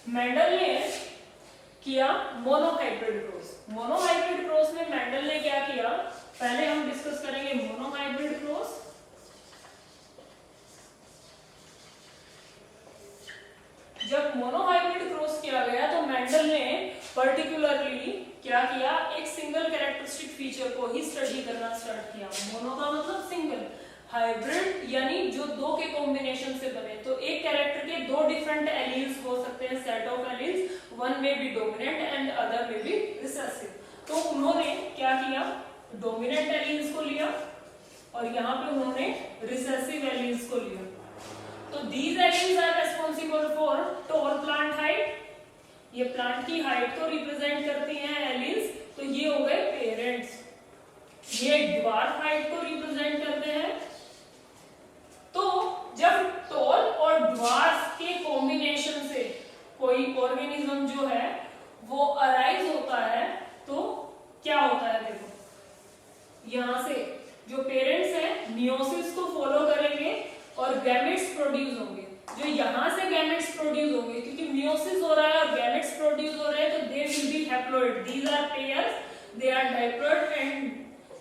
Mendel ने किया monohybrid cross. Monohybrid cross में मेंडल ने क्या किया, पहले हम डिस्कस करेंगे मोनोहाइब्रिड क्रॉस। जब मोनोहाइब्रिड क्रॉस किया गया तो मेंडल ने पर्टिकुलरली क्या किया, एक सिंगल कैरेक्टरिस्टिक फीचर को ही स्टडी करना स्टार्ट किया। मोनो का मतलब सिंगल, हाइब्रिड यानी जो दो के कॉम्बिनेशन से बने। तो एक कैरेक्टर के दो डिफरेंट एलील्स हो सकते हैं, सेट ऑफ एलील्स, वन में बी डोमिनेंट एंड अदर में बी रिसेसिव। तो उन्होंने क्या किया, डोमिनेंट एलील्स को लिया और यहाँ पे उन्होंने रिसेसिव एलील्स को लिया। तो these alleles are responsible for tall plant height, ये प्लांट की हाइट को रिप्रेजेंट करती हैं एलील्स। तो ये हो गए पेरेंट्स। ये ड्वार्फ हाइट को रिप्रेजेंट करते हैं। तो जब टॉल और ड्वार्फ के कॉम्बिनेशन से कोई ऑर्गेनिज्म जो है वो अराइज होता है तो क्या होता है, देखो यहां से जो पेरेंट्स हैं मियोसिस को फॉलो करेंगे और गैमेट्स प्रोड्यूस होंगे। जो यहां से गैमेट्स प्रोड्यूस होंगे, क्योंकि मियोसिस हो रहा है और गैमेट्स प्रोड्यूस हो रहे हैं, तो they will be haploid. These are pairs, they are diploid and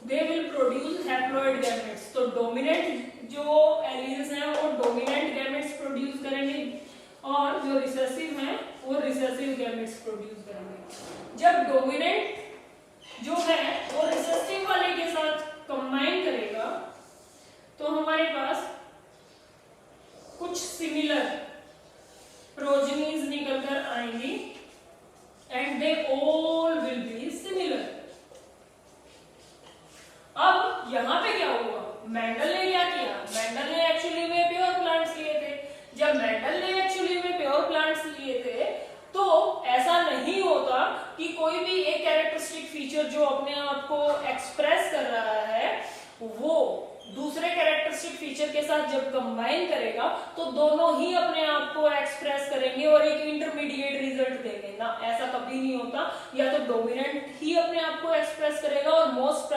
they will produce haploid gametes. तो डोमिनेंट जो एलील्स हैं वो डोमिनेंट गैमेट्स प्रोड्यूस करेंगे और जो रिसेसिव हैं वो रिसेसिव गैमेट्स प्रोड्यूस करेंगे। जब डोमिनेंट जो है वो रिसेसिव वाले के साथ कंबाइन करेगा तो हमारे पास कुछ सिमिलर प्रोजेनीज निकलकर आएंगी and they all will be similar. अब यहां पे क्या हुआ, मेंडल ने क्या किया, मेंडल ने एक्चुअली में प्योर प्लांट्स लिए थे। जब मेंडल ने एक्चुअली में प्योर प्लांट्स लिए थे तो ऐसा नहीं होता कि कोई भी एक कैरेक्टरिस्टिक फीचर जो अपने आप को एक्सप्रेस कर रहा है वो दूसरे कैरेक्टरिस्टिक फीचर के साथ जब कंबाइन करेगा तो दोनों ही अपने आप को एक्सप्रेस करेंगे और एक इंटरमीडिएट रिजल्ट देंगे ना, ऐसा कभी नहीं होता। या तो डोमिनेंट ही अपने आप को एक्सप्रेस करेगा और मोस्ट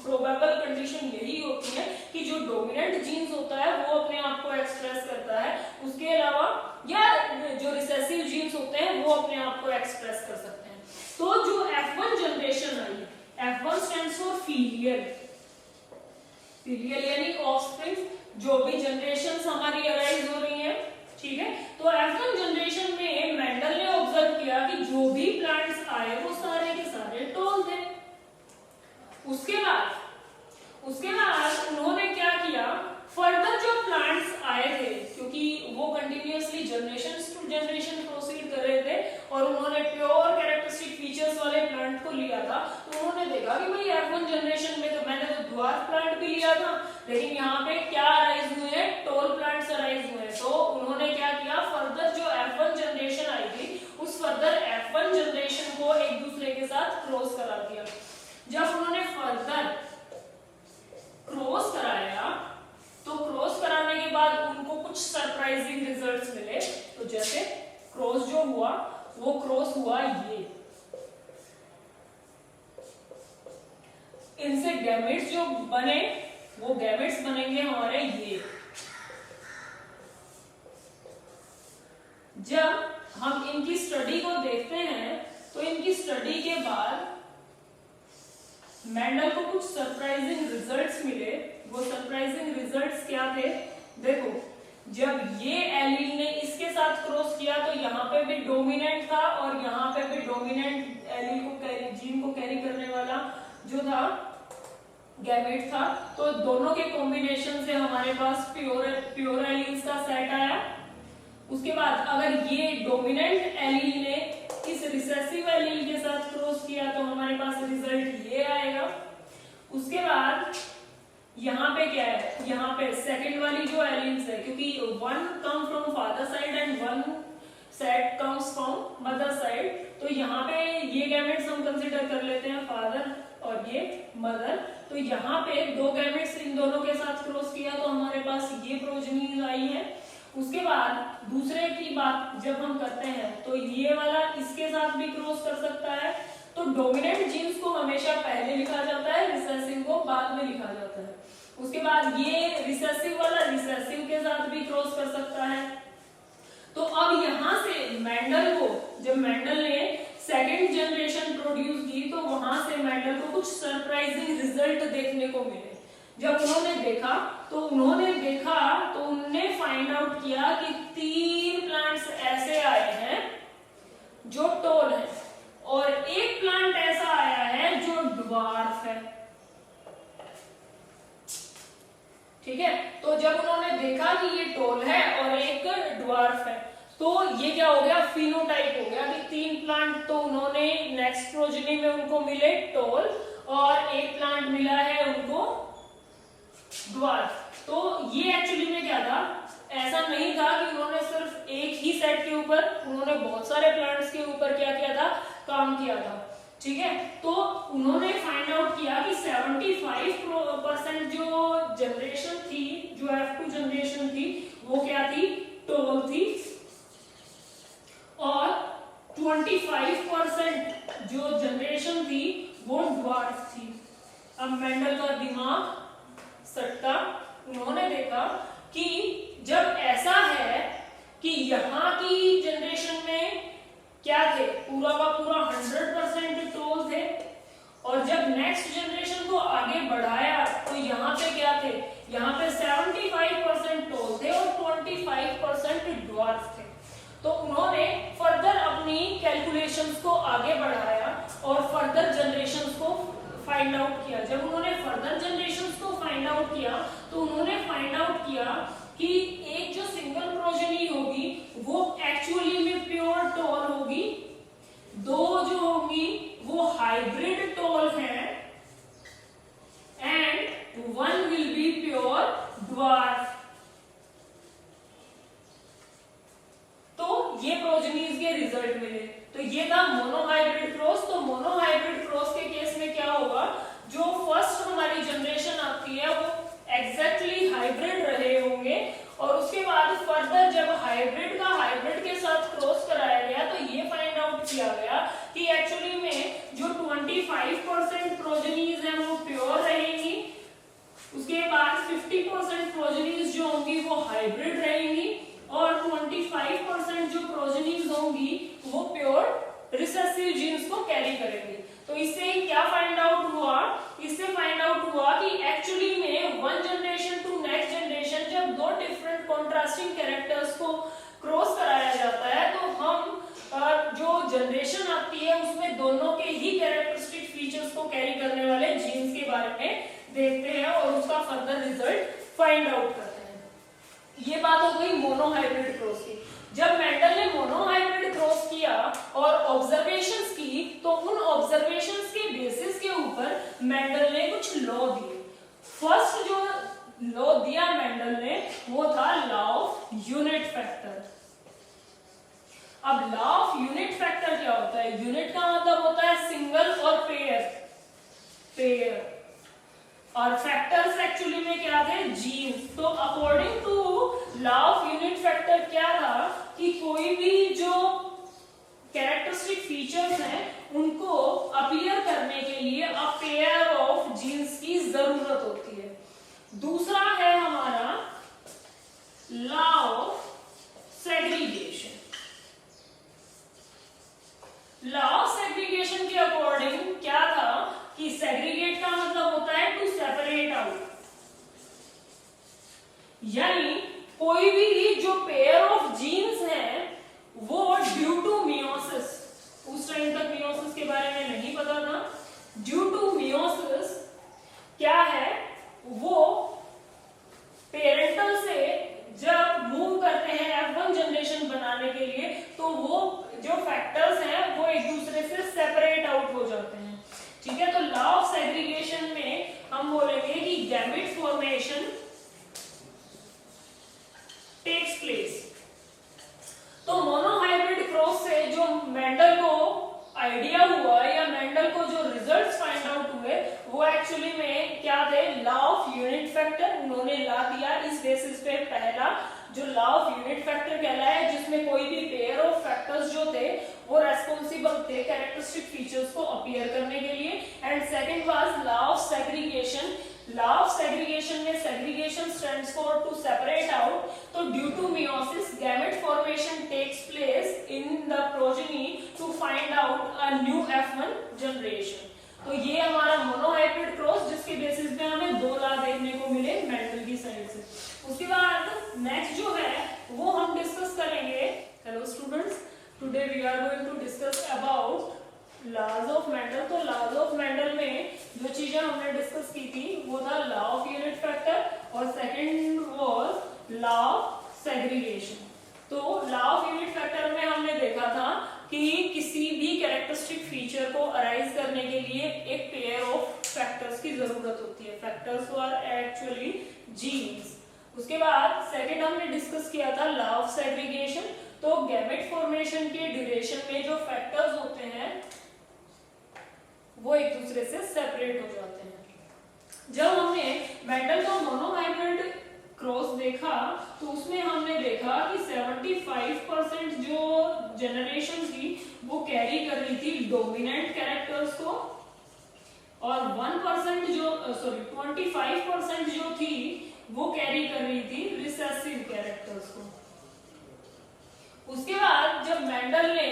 प्रोबेबल कंडीशन यही होती है कि जो डोमिनेंट जीन्स होता है वो अपने आप को एक्सप्रेस करता है, उसके अलावा या जो रिसेसिव जीन्स होते हैं वो अपने आप को एक्सप्रेस कर सकते हैं। तो जो F1 generation I, F1 stands for filial, filial यानी ऑफस्प्रिंग, जो भी जनरेशंस हमारी अराइज हो रही हैं, ठीक है। तो F1 जनरेशन में मेंडल ने ऑब्जर्व किया कि जो भी प्लांट्स आए वो सारे के सारे टॉल थे। उसके बाद उन्होंने क्या किया, फर्दर जो प्लांट्स आए थे, क्योंकि वो continuously generation to generation proceed कर रहे थे और उन्होंने प्योर कैरेक्टरिस्टिक फीचर्स वाले प्लांट को लिया था, तो उन्होंने देखा कि भाई F1 जनरेशन में तो मैंने तो ड्वार्फ प्लांट भी लिया था, लेकिन यहाँ पे क्या अराइज हुए हैं, टॉल प्लांट्स अराइज हुए हैं। तो उन्होंने क्या किया, फर्दर जो F1 जनरेशन आई थी उस फर्दर F1 जनरेशन को एक दूसरे के साथ क्रॉस करा दिया। जब उन्होंने फर्दर क्रॉस कराया तो क्रॉस कराने के बाद उनको कुछ सरप्राइजिंग रिजल्ट्स मिले। तो जैसे क्रॉस जो हुआ वो क्रॉस हुआ ये, इनसे गैमेट्स जो बने वो गैमेट्स बनेंगे हमारे ये। जब हम इनकी स्टडी को देखते हैं तो इनकी स्टडी के बाद मेंडल को कुछ सरप्राइजिंग रिजल्ट्स मिले। वो सरप्राइजिंग रिजल्ट्स क्या थे, देखो जब ये एलील ने इसके साथ क्रॉस किया तो यहाँ पे भी डोमिनेंट था और यहाँ पे भी डोमिनेंट एलील को कैरी, जीन को कैरी करने वाला जो था गैमेट था। तो दोनों के कॉम्बिनेशन से हमारे पास प्योर एलील्स का सेट आया। उसके बाद अगर ये डोमिनेंट एलील ने इस रिसेसिव एलील के साथ क्रॉस किया तो हमारे पास रिजल्ट ये आएगा। उसके बाद यहाँ पे क्या है, यहाँ पे सेकंड वाली जो एलील्स है, क्योंकि one come from father side and one set comes from mother side, तो यहाँ पे ये गैमेट्स हम कंसीडर कर लेते हैं फादर और ये मदर। तो यहाँ पे दो गैमेट्स इन दोनों के साथ क्रॉस किया तो हमारे पास ये प्रोजेनीज आई है। उसके बाद दूसरे की बात जब हम करते हैं तो ये वाला इसके साथ भी क्रॉस कर सकता है। तो डोमिनेंट जीन्स को हमेशा पहले लिखा जाता है, रिसेसिव को बाद में लिखा जाता है। उसके बाद ये रिसेसिव वाला रिसेसिव के साथ भी क्रॉस कर सकता है। तो अब यहाँ से मेंडल को, जब मेंडल ने सेकेंड जनरेशन प्रोड्यूस की, तो वहां से मेंडल को कुछ सरप्राइजिंग रिजल्ट देखने को मिले। जब उन्होंने देखा तो उन्होंने फाइंड आउट किया कि 3 प्लांट्स ऐसे आए हैं जो टॉल है और एक प्लांट ऐसा आया है जो ड्वार्फ है। ठीक है, तो जब उन्होंने देखा कि ये टॉल है और एक ड्वार्फ है, तो ये क्या हो गया, फिनोटाइप हो गया कि 3 प्लांट तो उन्होंने नेक्स्ट प्रोजेनी में उनको मिले टॉल और एक प्लांट मिला है उनको ड्वार्फ। तो ये एक्चुअली में क्या था, ऐसा नहीं था कि उन्होंने सिर्फ एक ही सेट के ऊपर, उन्होंने बहुत सारे प्लांट्स के ऊपर क्या किया था, काम किया था। ठीक है, तो उन्होंने फाइंड आउट किया कि 75% जो जनरेशन थी, जो F2 जनरेशन थी, वो क्या थी, टॉल थी, और 25% जो जनरेशन थी वो ड्वार्फ थी। अब मेंडल का दिमाग सट्टा, उन्होंने देखा कि जब ऐसा है कि यहाँ की जनरेशन में क्या थे, पूरा का पूरा 100% टॉल थे, और जब नेक्स्ट जनरेशन को आगे बढ़ाया तो यहाँ पे क्या थे, यहाँ पे 75% टॉल थे और 25% ड्वार्फ थे। तो उन्होंने फर्दर अपनी कैलकुलेशंस को आगे बढ़ाया और फर्दर जनरेशंस को फाइंड आउट किया। जब उन्होंने फर्दर जनरेशंस को फाइंड आउट किया तो उन्होंने फाइंड आउट किया कि एक जो सिंगल प्रोजेनी होगी वो एक्चुअली में प्योर टॉल होगी, 2 जो होगी वो हाइब्रिड टॉल है, and 1 will be pure dwarf. तो ये प्रोजेनीज के रिजल्ट मिले। तो ये था मोनोहाइब्रिड क्रॉस। तो मोनोहाइब्रिड क्रॉस के केस में क्या होगा, जो फर्स्ट हमारी जनरेशन आती है वो एग्जैक्टली हाइब्रिड रहे होंगे, और उसके बाद फर्दर जब हाइब्रिड का हाइब्रिड के साथ क्रॉस कराया गया तो ये फाइंड आउट किया गया कि एक्चुअली में जो 25% प्रोजेनीज है वो प्योर रहेंगी, उसके बाद 50% प्रोजेनीज जो होंगी वो हाइब्रिड रहेंगी, और 25% जो प्रोजेनीज होंगी वो प्योर रिसेसिव जीन्स को कैरी करेंगे। तो इससे क्या फाइंड आउट हुआ, इससे फाइंड आउट हुआ कि एक्चुअली में 1 जनरेशन टू नेक्स्ट जनरेशन जब 2 डिफरेंट कॉन्ट्रास्टिंग कैरेक्टर्स को क्रॉस कराया जाता है तो हम जो जनरेशन आती है उसमें दोनों के ही कैरेक्टरिस्टिक फीचर्स को कैरी करने वाले जीन्स के बारे में देखते हैं और उसका फर्दर रिजल्ट फाइंड आउट करते हैं। ये बात हो गई मोनोहाइब्रिड क्रॉस की। जब मेंडल ने मोनोहाइब्रिड क्रॉस किया और ऑब्जर्वेशंस की, तो उन ऑब्जर्वेशंस के बेसिस के ऊपर मेंडल ने कुछ लॉ दिए। फर्स्ट जो लॉ दिया मेंडल ने वो था लॉ ऑफ यूनिट फैक्टर। अब लॉ ऑफ यूनिट फैक्टर क्या होता है, यूनिट का मतलब होता है सिंगल और पेयर, और फैक्टर्स एक्चुअली में क्या थे, जीन्स। तो according to law of unit factor क्या था कि कोई भी जो कैरेक्टरिस्टिक फीचर्स हैं उनको अपीयर करने के लिए अ पेयर ऑफ जीन्स की जरूरत होती है। दूसरा है हमारा law of segregation. Law of segregation के अकॉर्डिंग क्या था कि सेग्रीगेट का मतलब होता है टू सेपरेट आउट, यानी कोई भी जो पेयर ऑफ जीन्स हैं वो ड्यू टू मियोसिस, उस टाइम तक मियोसिस के बारे में नहीं पता था, ड्यू टू मियोसिस क्या है, वो पेरेंटल से जब मूव करते हैं F1 जनरेशन बनाने के लिए तो वो जो फैक्टर्स हैं वो एक दूसरे से सेपरेट आउट हो जाते हैं। ठीक है, तो लॉ ऑफ सेग्रीगेशन में हम बोलेंगे कि गैमेट फॉर्मेशन टेक्स प्लेस। तो मोनोहाइब्रिड क्रॉस से जो मेंडल को आइडिया हुआ या मेंडल को जो रिजल्ट्स फाइंड आउट हुए वो एक्चुअली में क्या थे, लॉ ऑफ यूनिट फैक्टर उन्होंने ला दिया। इस बेसिस पे पहला जो लॉ ऑफ यूनिट फैक्टर कहलाया जिसमें कोई भी पेयर ऑफ फैक्टर्स जो थे वो रेस्पॉन्सिबल थे कैरेक्टरिस्टिक फीचर्स को अपीयर करने के लिए, and second was law of segregation. Law of segregation में segregation stands for to separate out. तो due to meiosis gamete formation takes place in the progeny to find out a new F1 generation. तो ये हमारा monohybrid cross जिसके basis पे हमें 2 law देखने को मिले मेंडल की साइड से। उसके बाद नेक्स्ट जो है वो हम डिस्कस करेंगे। Hello students, today we are going to discuss about laws of Mendel. तो लॉज ऑफ मेंडल में जो चीजें हमने डिस्कस की थी वो था लॉ ऑफ यूनिट फैक्टर और second was law of segregation. तो लॉ ऑफ यूनिट फैक्टर में हमने देखा था कि किसी भी कैरेक्टरिस्टिक फीचर को अराइज करने के लिए एक पेयर ऑफ फैक्टर्स की जरूरत होती है। Factors are actually genes. उसके बाद सेकंड हमने डिस्कस किया था लॉ ऑफ सेग्रीगेशन। तो गैमेट फॉर्मेशन के ड्यूरेशन में जो फैक्टर्स होते हैं वो एक दूसरे से सेपरेट हो जाते हैं। जब हमने मेंडल का मोनोहाइब्रिड क्रॉस देखा तो उसमें हमने देखा कि 75% जो जनरेशन थी वो कैरी कर रही थी डोमिनेंट कैरेक्टर्स को और 1% जो 25% जो थी वो कैरी कर रही थी रिसेसिव कैरेक्टर्स को। उसके बाद जब मेंडल ने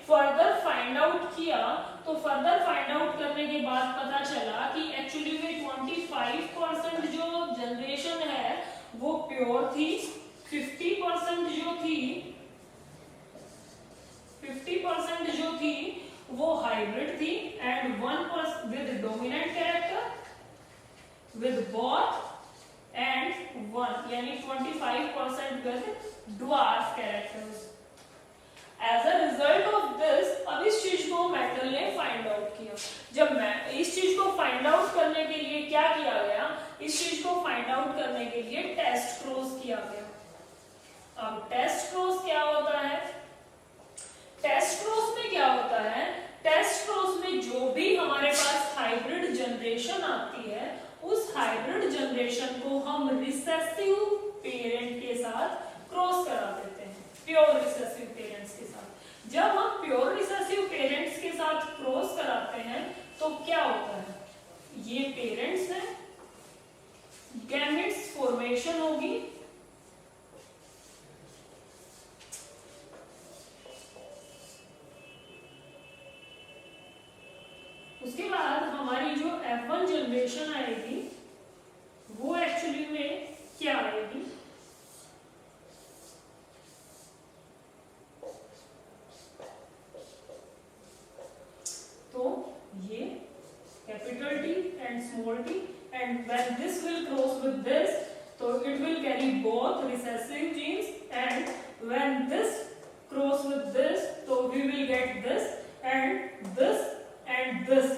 फर्दर फाइंड आउट किया तो फर्दर फाइंड आउट करने के बाद पता चला कि एक्चुअली में 25% जो जनरेशन है वो प्योर थी, 50% जो थी वो हाइब्रिड थी and 1% with dominant character with both and 1 यानी 25% with dwarf characters. As a result of this अब इस चीज को मेंडल ने फाइंड आउट किया। जब मैं इस चीज को फाइंड आउट करने के लिए क्या किया गया, इस चीज को फाइंड आउट करने के लिए टेस्ट क्रॉस किया गया। अब टेस्ट क्रॉस क्या होता है? टेस्ट क्रॉस में क्या होता है? टेस्ट क्रॉस में जो भी हमारे पास हाइब्रिड जनरेशन आती है उस हाइब्रिड जनरेशन को हम रिसेसिव पेरेंट के साथ क्रॉस करा देते हैं, प्योर रिसेसिव पेरेंट्स के साथ। जब हम प्योर रिसेसिव पेरेंट्स के साथ क्रॉस कराते हैं तो क्या होता है, ये पेरेंट्स हैं, गैमेट्स फॉर्मेशन होगी, उसके बाद हमारी जो F1 जनरेशन आएगी वो एक्चुअली में क्या आएगी, तो ये capital T and small t and when this will cross with this so it will carry both recessive genes and when this cross with this so we will get this and this and this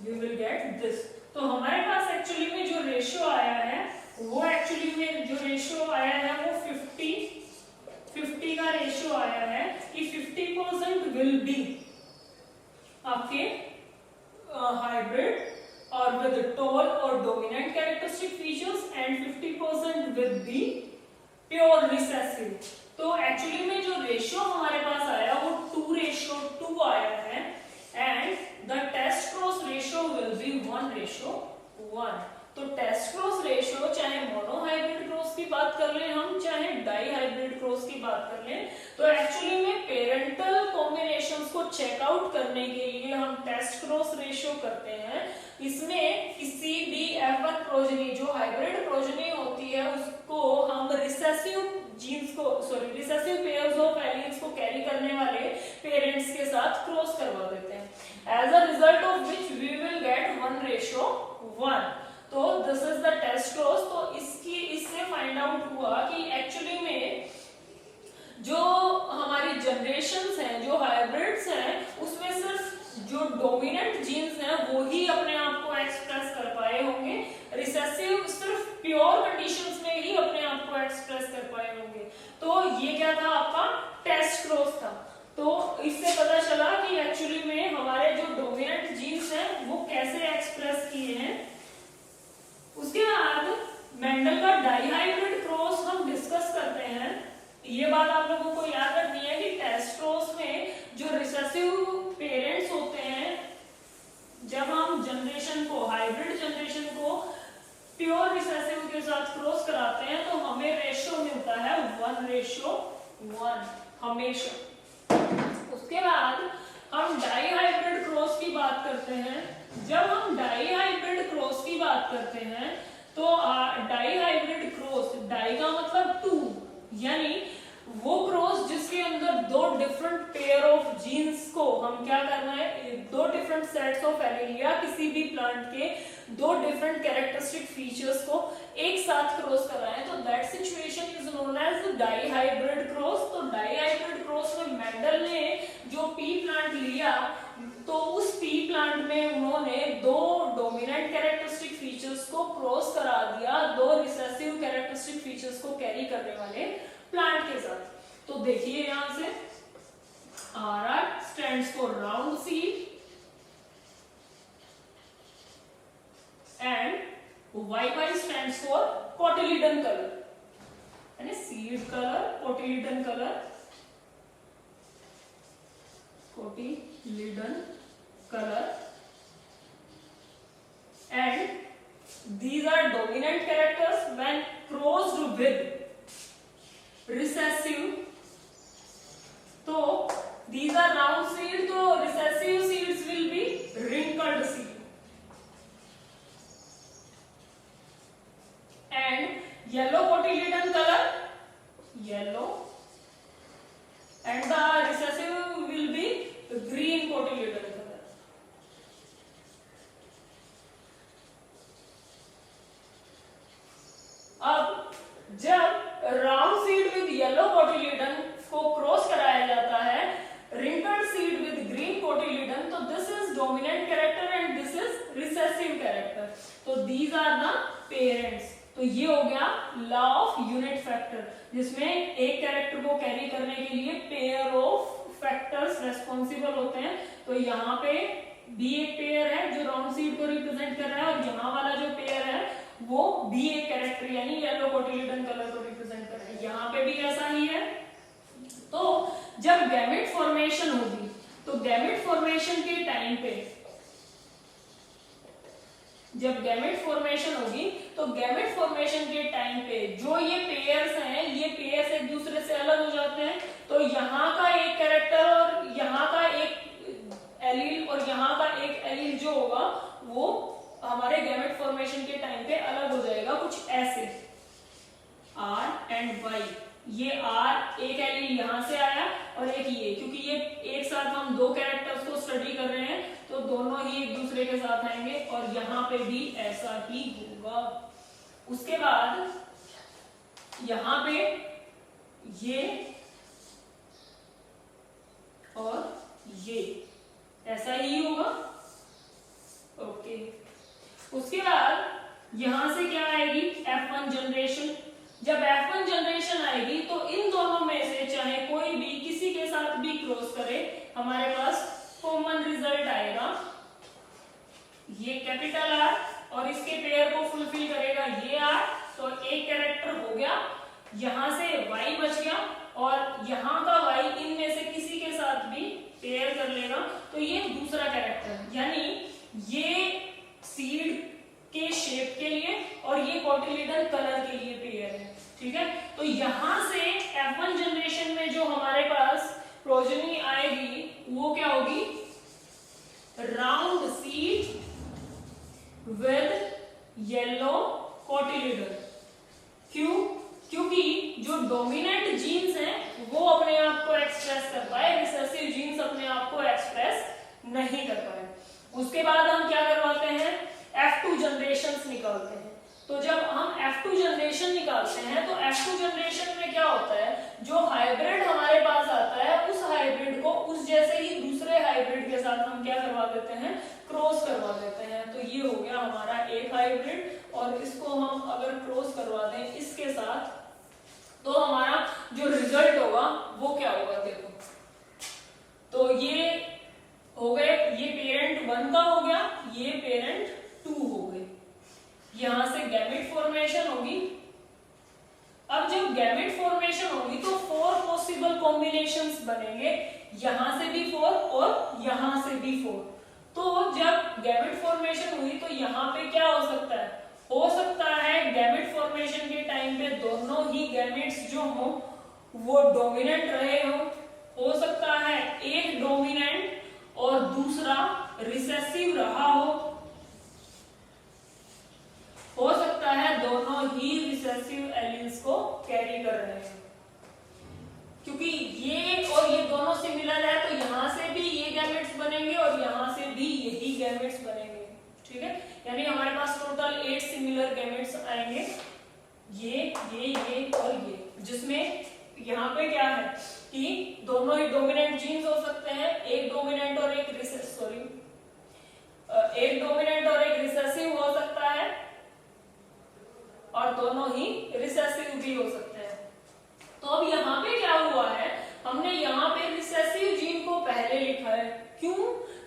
we will get this। तो हमारे पास actually में जो ratio आया है वो actually में जो ratio आया है वो 50 का रेशियो आया है कि 50% विल बी आपके hybrid or with tall or dominant characteristic features and 50% with the pure recessive। तो एक्चुअली में जो रेशियो हमारे पास आया वो 2:2 आया है and the test cross ratio will be 1:1। तो टेस्ट क्रॉस रेशियो चाहे मोनोहाइब्रिड क्रॉस की बात कर लें हम चाहे डाई हाइब्रिड क्रॉस की बात कर लें तो एक्चुअली में पेरेंटल कॉम्बिनेशंस को चेकआउट करने के लिए हम टेस्ट क्रॉस रेशियो करते हैं। इसमें किसी भी F1 प्रोजेनी जो हाइब्रिड प्रोजेनी होती है उसको हम रिसेसिव जीन्स को रिसेसिव पेयर्स ऑफ एलील्स को कैरी करने वाले पेरेंट्स के साथ क्रॉस करवा देते हैं। As a result of which we will get 1:1। तो this is the test cross. तो इससे फाइंड आउट हुआ कि एक्चुअली में जो हमारी जनरेशंस हैं जो हाइब्रिड्स हैं उसमें सिर्फ जो डोमिनेंट जीन्स हैं वो ही अपने आप को एक्सप्रेस कर पाए होंगे, रिसेसिव सिर्फ प्योर कंडीशंस में ही अपने आप को एक्सप्रेस कर पाए होंगे। तो ये क्या था, आपका टेस्ट क्रॉस था। तो इससे पता चला कि एक्चुअली में हमारे जो डोमिनेंट जीन्स हैं वो कैसे एक्सप्रेस किए हैं। उसके बाद मेंडल का डाईहाइब्रिड क्रॉस हम डिस्कस करते हैं। ये बात आप लोगों को याद रखनी है कि टेस्ट क्रॉस में जो रिसेसिव पेरेंट्स होते हैं, जब हम जनरेशन को हाइब्रिड जनरेशन को प्योर रिसेसिव के साथ साथ क्रॉस कराते हैं तो हमें रेशियो मिलता है 1:1 हमेशा। उसके बाद हम डाईहाइब्रिड क्रॉस की बात करते हैं। जब हम डाईहाइब्रिड क्रॉस की बात करते हैं तो डाईहाइब्रिड क्रॉस, डाई का मतलब 2, यानी वो क्रॉस जिसके अंदर दो डिफरेंट पेयर ऑफ जीन्स को हम क्या करना है, दो डिफरेंट सेट्स ऑफ एलील या किसी भी प्लांट के दो डिफरेंट कैरेक्टरिस्टिक फीचर्स को एक साथ क्रॉस कराएं तो that situation is known as dihybrid cross. तो डाईहाइब्रिड क्रॉस में मेंडल ने जो पी प्लांट लिया तो उस पी प्लांट में उन्होंने दो डोमिनेंट कैरेक्टरिस्टिक फीचर्स को क्रॉस करा दिया दो रिसेसिव कैरेक्टरिस्टिक फीचर्स को कैरी करने वाले प्लांट के साथ। तो देखिए यहां से RR stands for round seed and YY stands for cotyledon color, यानी seed color, cotyledon color, cotyledon color, and these are dominant characters when crossed with recessive, तो these are round seed, तो recessive seeds will be wrinkled seed, and yellow cotyledon color, yellow, and the recessive will be green cotyledon color. अब जब round seed with yellow कोटिलीडन को cross कराया जाता है wrinkled seed with green कोटिलीडन, तो this is dominant character and this is recessive character, तो these are the parents. तो ये हो गया लॉ ऑफ यूनिट फैक्टर, जिसमें एक कैरेक्टर को कैरी करने के लिए पेयर ऑफ फैक्टर्स रेस्पॉन्सिबल होते हैं। तो यहाँ पे भी एक पेयर है जो राउंड सीड को रिप्रेजेंट कर रहा है, और यहाँ वाला जो पेयर है वो भी एक कैरेक्टर यानी येलो कोटिलीडन कलर को रिप्रेजेंट कर रहा है। यहाँ पे भी ऐसा ही है। तो जब गैमेट फॉर्मेशन होगी तो गैमेट फॉर्मेशन के टाइम पे, जब गैमेट फॉर्मेशन होगी तो गैमेट फॉर्मेशन के टाइम पे जो ये पेयर्स हैं, ये पेयर्स एक दूसरे से अलग हो जाते हैं। तो यहाँ का एक कैरेक्टर और यहाँ का एक एलील और यहाँ का एक एलील जो होगा वो हमारे गैमेट फॉर्मेशन के टाइम पे अलग हो जाएगा, कुछ ऐसे R एंड Y। ये R एक एलील यहाँ से आया और एक ये, क्योंकि ये एक साथ हम दो कैरेक्टर्स को स्टडी कर रहे हैं तो दोनों ही एक दूसरे के साथ आएंगे, और यहाँ पे भी ऐसा ही होगा। उसके बाद यहाँ पे ये और ये ऐसा ही होगा। ओके, उसके बाद यहां से क्या आएगी F1 जनरेशन। जब F1 जनरेशन आएगी तो इन दोनों में से चाहे कोई भी किसी के साथ भी क्रॉस करे, हमारे पास कॉमन रिजल्ट आएगा। ये कैपिटल R और इसके पेयर को फुलफिल करेगा ये R, तो एक कैरेक्टर हो गया। यहां से Y बच गया और यहाँ का Y इनमें से किसी के साथ भी पेयर कर लेगा, तो ये दूसरा कैरेक्टर, यानी ये सीड के शेप के लिए और ये कोटिलीडन कलर के लिए पेयर है। ठीक है, तो यहां से F1 जनरेशन में जो हमारे पास प्रोजेनी आएगी वो क्या होगी, राउंड सीड विद येलो कोटिलीडन। क्यों? क्योंकि जो डोमिनेंट जीन्स हैं वो अपने आप को एक्सप्रेस कर पाए, रिसेसिव जीन्स अपने आप को एक्सप्रेस नहीं कर पाए। उसके बाद हम क्या करवाते हैं, F2 जनरेशंस निकालते हैं। तो जब हम F2 जनरेशन निकालते हैं तो F2 जनरेशन में क्या होता है, जो हाइब्रिड हमारे पास आता है उस हाइब्रिड को उस जैसे ही दूसरे हाइब्रिड के साथ हम क्या करवा देते हैं, क्रॉस करवा देते हैं। तो ये हो गया हमारा एक हाइब्रिड, और इसको हम अगर क्रॉस करवा दें इसके साथ तो हमारा जो रिजल्ट होगा वो क्या होगा, देखो। तो ये हो गए, ये पेरेंट 1 का हो गया, ये पेरेंट 2 हो गए। यहां से गैमेट फॉर्मेशन होगी। अब जब गैमेट फॉर्मेशन होगी तो 4 पॉसिबल कॉम्बिनेशंस बनेंगे, यहां से भी 4 और यहां से भी 4। तो जब गैमेट फॉर्मेशन हुई तो यहाँ पे क्या हो सकता है गैमेट फॉर्मेशन टाइम पे दोनों ही गैमेट्स जो हो वो डोमिनेंट रहे हो सकता है एक डोमिनेंट और दूसरा रिसेसिव रहा हो सकता है दोनों ही रिसेसिव एलील्स को कैरी कर रहे हैं, क्योंकि ये और ये दोनों सिमिलर है तो यहां से भी ये गैमेट्स बनेंगे और यहां से भी यही गैमेट्स बनेंगे, ठीक है। यानी हमारे पास टोटल 8 सिमिलर गैमेट्स आएंगे, ये और ये, जिसमें यहाँ पे क्या है कि दोनों ही डोमिनेंट जीन्स हो सकते हैं, एक डोमिनेंट और एक रिसेसिव हो सकता है और दोनों ही रिसेसिव भी हो सकते हैं। तो अब यहाँ पे क्या हुआ है, हमने यहाँ पे रिसेसिव जीन को पहले लिखा है, क्यों?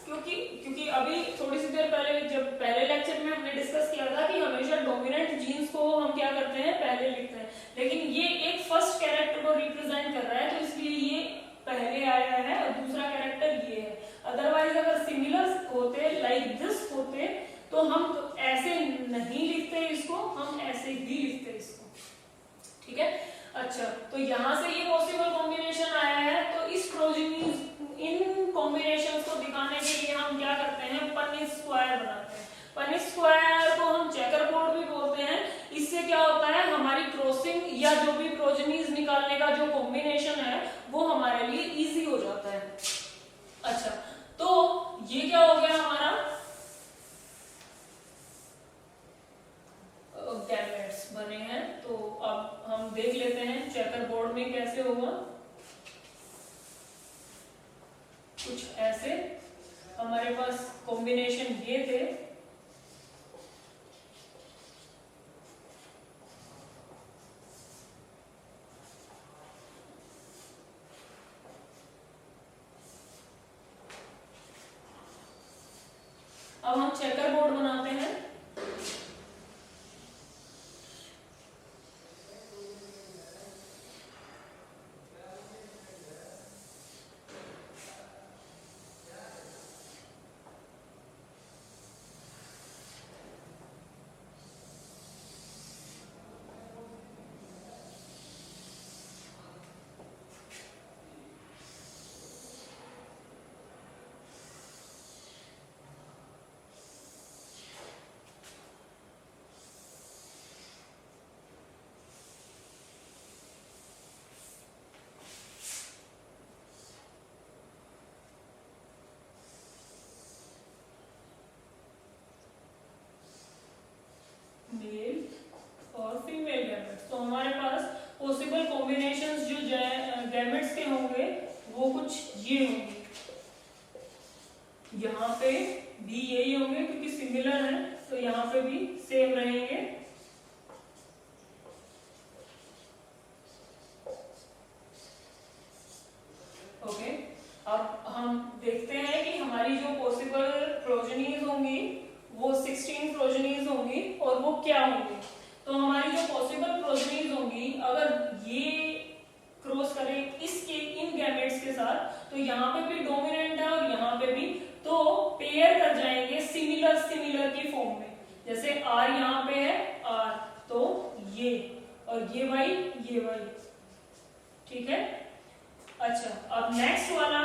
क्योंकि अभी थोड़ी सी देर पहले जब पहले लेक्चर में हमने डिस्कस किया था कि हमेशा डोमिनेंट जीन्स को हम क्या करते हैं, पहले लिखते हैं, लेकिन ये एक फर्स्ट कैरेक्टर को रिप्रेजेंट कर रहा है तो इसलिए ये पहले आया है और दूसरा कैरेक्टर ये है। अदरवाइज अगर सिमिलर होते लाइक दिस होते तो हम ऐसे नहीं लिखते इसको, हम ऐसे ही लिखते इसको, ठीक है। अच्छा, तो यहां से ये पॉसिबल कॉम्बिनेशन आया है, तो इस प्रोजेनीज इन कॉम्बिनेशंस को दिखाने के लिए हम क्या करते हैं, पनिश स्क्वायर बनाते हैं। पनिश स्क्वायर को हम चेकर बोर्ड भी बोलते हैं। इससे क्या होता है, हमारी क्रॉसिंग या जो भी प्रोजेनीज निकालने का जो कॉम्बिनेशन है वो हमारे लिए इजी हो जाता है। अच्छा, तो ये क्या हो गया हमारा गैमेट्स बने हैं। तो अब हम देख लेते हैं चेकर बोर्ड में कैसे होगा। कुछ ऐसे हमारे पास कॉम्बिनेशन ये थे, अब हम चेकर बोर्ड बनाते हैं। मेल और फीमेल गैमेट्स, तो हमारे पास पॉसिबल कॉम्बिनेशंस जो गैमेट्स के होंगे वो कुछ ये होंगे, यहाँ पे भी यही होंगे क्योंकि सिमिलर है तो यहाँ पे भी सेम रहेंगे। ओके, अब हम देखते हैं कि हमारी जो पॉसिबल प्रोजेनीज होंगी वो 16 प्रोजेनीज होंगी और वो क्या होंगी। तो हमारी जो पॉसिबल प्रोजेनीज होंगी, अगर ये क्रॉस करें इसके इन गैमेट्स के साथ तो यहाँ पे भी डोमिनेंट है और यहाँ पे भी, तो पेयर कर जाएंगे सिमिलर की फॉर्म में। जैसे R यहाँ पे है R, तो ये और ये Y, ठीक है। अच्छा, अब नेक्स्ट वाला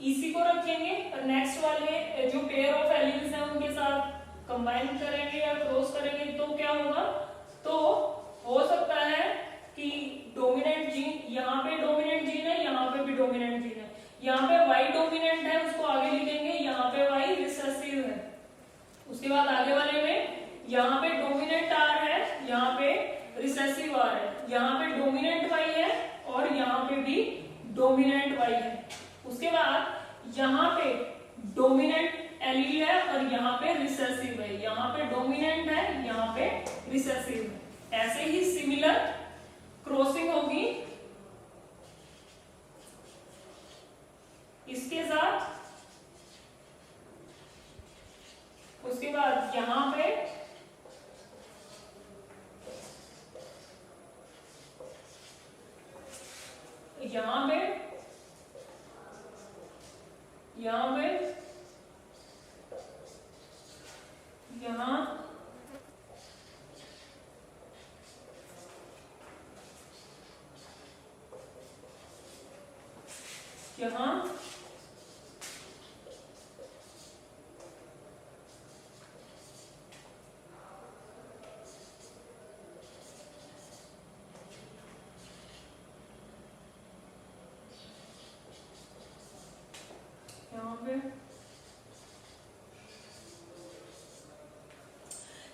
इसी को रखेंगे और नेक्स्ट वाले जो पेयर ऑफ एलील्स हैं उनके साथ कंबाइन करेंगे या क्रॉस करेंगे तो क्या होगा, तो हो सकता है कि डोमिनेंट जीन, यहाँ पे डोमिनेंट जीन है, यहाँ पे भी डोमिनेंट जीन है, यहाँ पे Y डोमिनेंट है उसको आगे लिखेंगे, यहाँ पे Y रिसेसिव है। उसके बाद आगे वाले में यहाँ पे डोमिनेंट R है, यहाँ पे रिसेसिव R है, यहाँ पे डोमिनेंट Y है और यहाँ पे भी डोमिनेंट Y है। उसके बाद यहाँ पे डोमिनेंट एलील है और यहाँ पे रिसेसिव है, यहाँ पे डोमिनेंट है, यहाँ पे रिसेसिव है। ऐसे ही सिमिलर क्रॉसिंग होगी इसके साथ। उसके बाद यहाँ पे यहाँ पे यहाँ यहाँ पे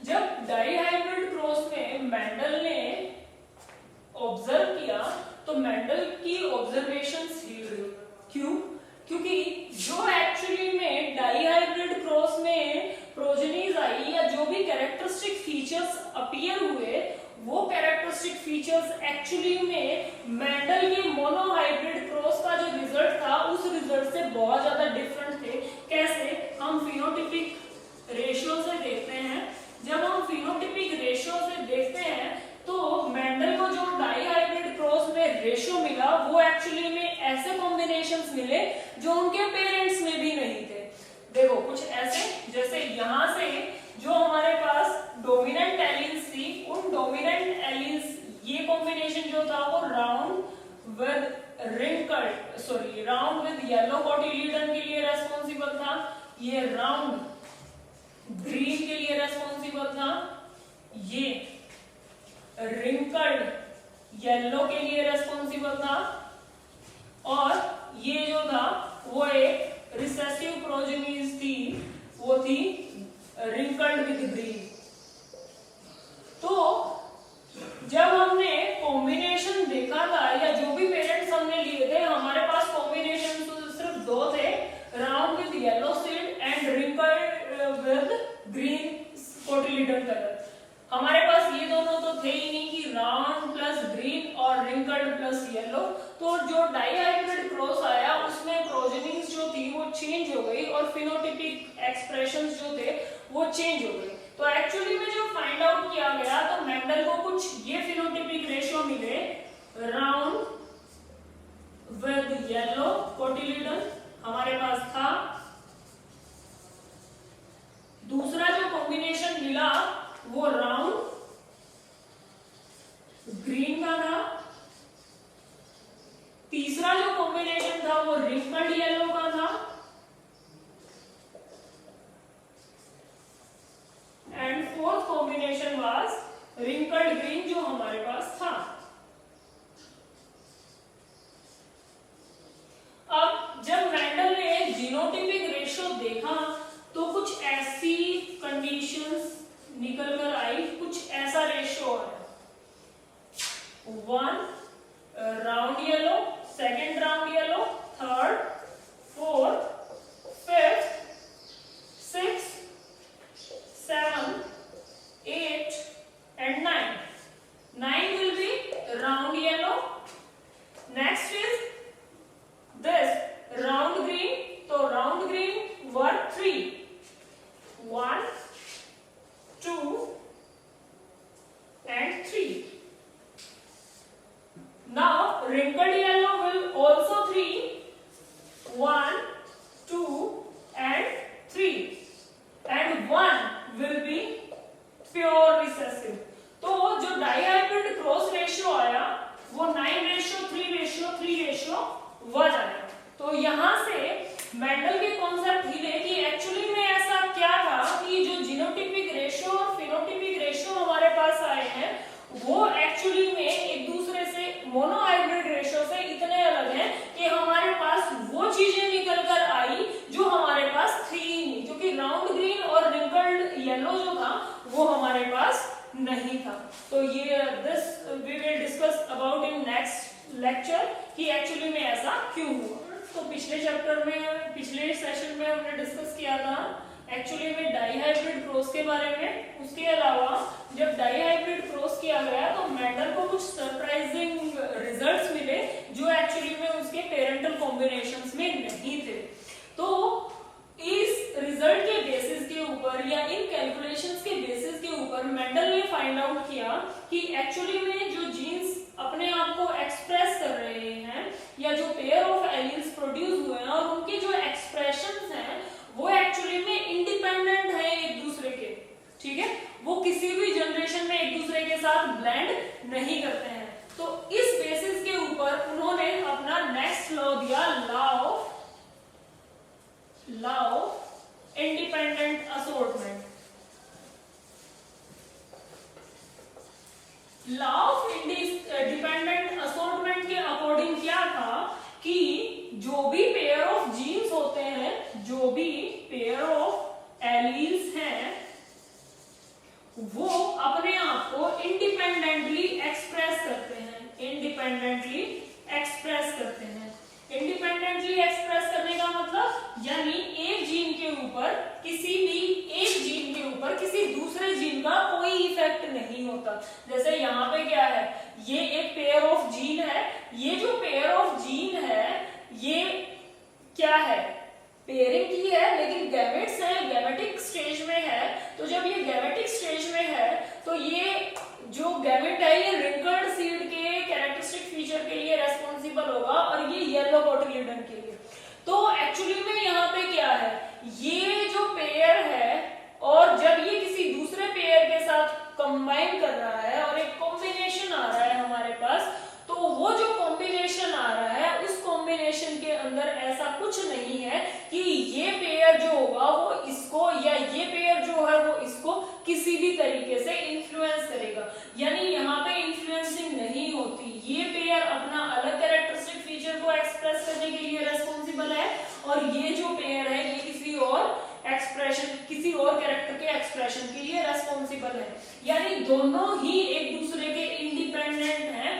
जब डाइहाइब्रिड क्रॉस में मेंडल ने ऑब्जर्व किया तो मेंडल की ऑब्जर्वेशंस हिल गई। क्यों? क्योंकि जो एक्चुअली में डाइहाइब्रिड क्रॉस में प्रोजेनीज आई या जो भी कैरेक्टरिस्टिक फीचर्स अपीयर हुए वो कैरेक्टरिस्टिक फीचर्स एक्चुअली में मेंडल के मोनोहाइब्रिड क्रॉस का जो रिजल्ट था उस रिजल्ट से बहुत ज्यादा डिफरेंट थे। कैसे? हम फिनोटिपिक रेशियो से देखते हैं। जब हम फिनोटिपिक रेशियो से देखते हैं तो मेंडल को जो डाइहाइब्रिड क्रॉस में रेशियो मिला वो एक्चुअली में ऐसे कॉम्बिनेशंस मिले जो उनके पेरेंट्स में भी नहीं थे। देखो कुछ ऐसे, जैसे यहाँ से जो हमारे पास डोमिनेंट एलील्स थी उन डोमिनेंट एलील्स ये कॉम्बिनेशन जो था वो राउंड विद येलो कोटिलीडन के लिए रेस्पॉन्सिबल था, ये राउंड ग्रीन के लिए रेस्पॉन्सिबल था, ये रिंकल्ड येलो के लिए रेस्पॉन्सिबल था और ये जो था वो एक रिसेसिव प्रोजेनीज थी, वो थी रिंकल्ड विद ग्रीन। तो जब हमने कॉम्बिनेशन देखा था या जो भी पेरेंट्स हमने लिए थे हमारे पास कॉम्बिनेशन तो सिर्फ दो थे, round with yellow seed and wrinkled with green cotyledon colour. हमारे पास ये दोनों तो थे ही नहीं कि राउंड प्लस ग्रीन और रिंकल्ड प्लस येलो। तो जो डाइहाइब्रिड क्रॉस आया उसमें प्रोजेनीज जो थी वो चेंज हो गई और फिनोटिपिक एक्सप्रेशंस जो थे वो चेंज हो गए। तो एक्चुअली में जो फाइंड आउट किया गया तो मेंडल को कुछ ये फिनोटिपिक रेशियो मिले, राउंड विद येलो कोटिलीडन हमारे पास था। दूसरा जो कॉम्बिनेशन मिला वो राउंड ग्रीन का था। तीसरा जो कॉम्बिनेशन था वो रिंकल्ड येलो का था and fourth combination was wrinkled green जो हमारे पास था। अब जब मेंडल ने जीनोटिपिक रेशियो देखा तो कुछ ऐसी कंडीशंस निकल कर आई, कुछ ऐसा रेशियो आया, 1 round yellow, second round yellow, third, fourth, fifth, 6, 7, 8 and 9. 9 will be round yellow. Next is this round green. So round green were 3. 1, 2 and 3. Now wrinkled yellow will also 3. 1, 2 and 3. And 1 will be pure recessive. तो जो dihybrid cross ratio आया वो 9:3:3:1 आया। तो यहाँ से Mendel के concept हिले कि एक्चुअली में ऐसा क्या था कि जो जीनोटिपिक रेशियो और फिनोटिपिक रेशियो हमारे पास आए हैं वो एक्चुअली में एक दूसरे से मोनोहाइब्रिड रेशियो से इतने अलग हैं कि हमारे पास वो चीजें निकल कर आई जो हमारे पास थी ही नहीं, क्योंकि राउंड ग्रीन और रिंकल्ड येलो जो था वो हमारे पास नहीं था। तो ये this we will discuss about in next lecture कि एक्चुअली में ऐसा क्यों हुआ। तो पिछले चैप्टर में, पिछले सेशन में हमने डिस्कस किया था एक्चुअली में डाइहाइब्रिड क्रॉस के बारे में। उसके अलावा जब डाइहाइब्रिड क्रॉस किया गया तो मेंडल को कुछ सरप्राइजिंग रिजल्ट्स मिले जो एक्चुअली में उसके पेरेंटल कॉम्बिनेशंस में नहीं थे। तो इस रिजल्ट के बेसिस के ऊपर या इन कैलकुलेशंस के बेसिस के ऊपर मेंडल ने फाइंड आउट किया कि एक्चुअली में जो जीन्स अपने आप को एक्सप्रेस कर रहे हैं या जो पेयर ऑफ एलील्स प्रोड्यूस हुए हैं और उनके जो एक्सप्रेशंस हैं वो एक्चुअली में इंडिपेंडेंट है एक दूसरे के, ठीक है, वो किसी भी जनरेशन में एक दूसरे के साथ ब्लेंड नहीं करते हैं। तो इस बेसिस के ऊपर उन्होंने अपना नेक्स्ट लॉ दिया, law independent assortment. Law of dependent assortment के अकॉर्डिंग क्या था कि जो भी पेयर ऑफ जीन्स होते हैं, जो भी पेयर ऑफ एलील्स हैं, वो अपने आप को इंडिपेंडेंटली एक्सप्रेस करते हैं, इंडिपेंडेंटली एक्सप्रेस करते हैं। इंडिपेंडेंटली एक्सप्रेस करने का मतलब यानी एक जीन के ऊपर, किसी भी एक जीन के ऊपर किसी दूसरे जीन का कोई इफेक्ट नहीं होता। जैसे यहाँ पे क्या है, ये एक पेयर ऑफ जीन है, ये जो पेयर ऑफ जीन है ये क्या है, पेयरिंग की है, लेकिन गैमेट्स है, गैमेटिक स्टेज में है। तो जब ये गैमेटिक स्टेज में है तो ये जो गैमेट है ये रिंकल्ड सीड के कैरेक्टरिस्टिक फीचर के लिए रेस्पॉन्सिबल होगा और ये येलो कोटिलिडन के लिए। तो एक्चुअली में यहाँ पे क्या है, ये जो पेयर है और जब ये किसी दूसरे पेयर के साथ कंबाइन कर रहा है और एक कॉम्बिनेशन आ रहा है हमारे पास, तो वो जो कॉम्बिनेशन आ रहा है उस कॉम्बिनेशन के अंदर ऐसा कुछ नहीं है कि ये पेयर जो होगा वो इसको, या ये पेयर जो है वो इसको किसी भी तरीके से इन्फ्लुएंस करेगा। यानी यहाँ पे इन्फ्लुएंसिंग नहीं होती, ये पेयर अपना अलग कैरेक्टरिस्टिक फीचर को एक्सप्रेस करने के लिए रेस्पॉन्सिबल है और ये जो पेयर है ये किसी और एक्सप्रेशन, किसी और कैरेक्टर के एक्सप्रेशन के लिए रेस्पॉन्सिबल है। यानी दोनों ही एक दूसरे के इंडिपेंडेंट हैं।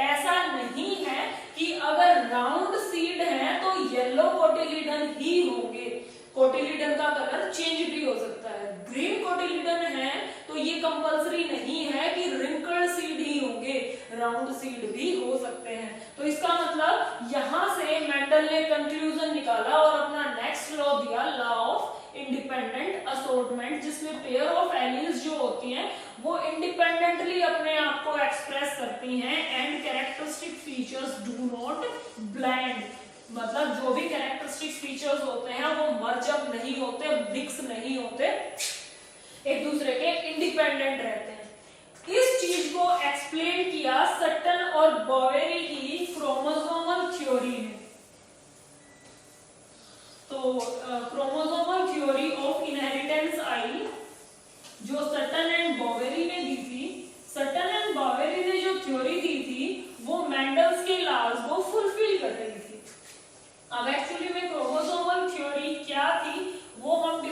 ऐसा नहीं है कि अगर राउंड सीड है तो येलो कोटिलिडन ही होंगे, कोटिलिडन का कलर चेंज भी हो सकता है। ग्रीन कोटिलिडन है तो ये कंपल्सरी नहीं है कि रिंकल्ड सीड ही होंगे, राउंड सीड भी हो सकते हैं। तो इसका मतलब यहां से मेंडल ने कंक्लूजन निकाला और अपना नेक्स्ट लॉ दिया, लॉ ऑफ इंडिपेंडेंट असोर्टमेंट, जिसमें पेयर ऑफ एलील्स जो होती हैं वो इंडिपेंडेंटली अपने आप को एक्सप्रेस करती हैं and characteristic features do not blend. मतलब जो भी कैरेक्टरिस्टिक फीचर्स होते हैं वो मर्ज अप नहीं होते, मिक्स नहीं होते, एक दूसरे के इंडिपेंडेंट रहते हैं। इस चीज को एक्सप्लेन किया सटन और बोवेरी की क्रोमोसोमल थ्योरी में। तो क्रोमोसोमल थ्योरी ऑफ इनहेरिटेंस आई जो सटन एंड बोवेरी ने दी थी। सटन एंड बोवेरी ने जो थ्योरी दी थी वो मेंडल्स के लॉज को फुलफिल कर रही थी। अब एक्चुअली में क्रोमोसोमल थ्योरी क्या थी वो हम